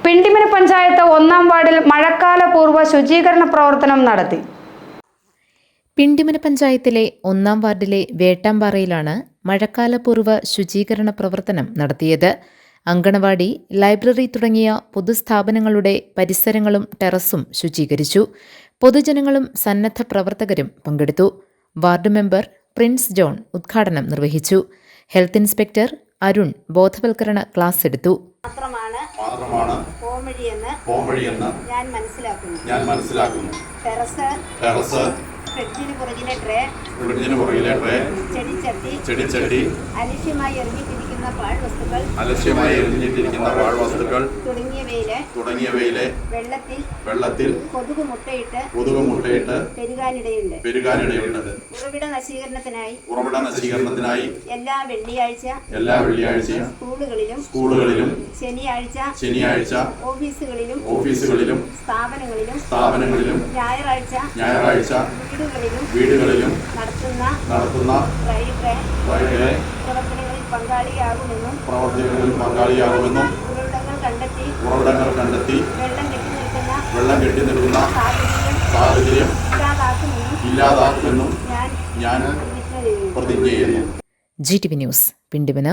പിണ്ടിമന പഞ്ചായത്ത് 1-ാം വാർഡിൽ മഴക്കാല പൂർവ്വ ശുചീകരണ പ്രവർത്തനം നടത്തി. പിണ്ടിമന പഞ്ചായത്തിലെ 1-ാം വാർഡിലെ വേട്ടാമ്പാറയിലാണ് മഴക്കാലപൂർവ്വ ശുചീകരണ പ്രവർത്തനം നടത്തിയത്. അങ്കണവാടി, ലൈബ്രറി തുടങ്ങിയ പൊതുസ്ഥാപനങ്ങളുടെ പരിസരങ്ങളും ടെറസും ശുചീകരിച്ചു. പൊതുജനങ്ങളും സന്നദ്ധ പ്രവർത്തകരും പങ്കെടുത്തു. വാർഡ് മെമ്പർ പ്രിൻസ് ജോൺ ഉദ്ഘാടനം നിർവഹിച്ചു. ഹെൽത്ത് ഇൻസ്പെക്ടർ അരുൺ ബോധവൽക്കരണ ക്ലാസ് എടുത്തു. മാത്രമാണ് പോംവഴിയെന്ന് ഞാൻ മനസ്സിലാക്കുന്നു. ടെറസ്, ഫ്രിഡ്ജിന് പുറകിലെ ട്രേ, ചെടിച്ചട്ടി, അലക്ഷ്യമായി എറിഞ്ഞിട്ടിരിക്കുന്ന പാഴ്വസ്തുക്കൾ തുടങ്ങിയവയിലെ വെള്ളത്തിൽ കൊതുക് മുട്ടയിട്ട് പെരുകാനിടയുണ്ട്. ഉറവിട നശീകരണത്തിനായി എല്ലാ വെള്ളിയാഴ്ചയും സ്കൂളുകളിലും ശനിയാഴ്ച ഓഫീസുകളിലും സ്ഥാപനങ്ങളിലും ഞായറാഴ്ച വീടുകളിലും നടത്തുന്ന പ്രവർത്തനങ്ങളിൽ പങ്കാളിയാകുമെന്നും ഉറവിടങ്ങൾ കണ്ടെത്തി വെള്ളം കെട്ടി നിൽക്കുന്ന സാഹചര്യം ഇല്ലാതാക്കുമെന്നും ഞാൻ പ്രതിജ്ഞ ചെയ്യുന്നു. GTV news, Pindimana.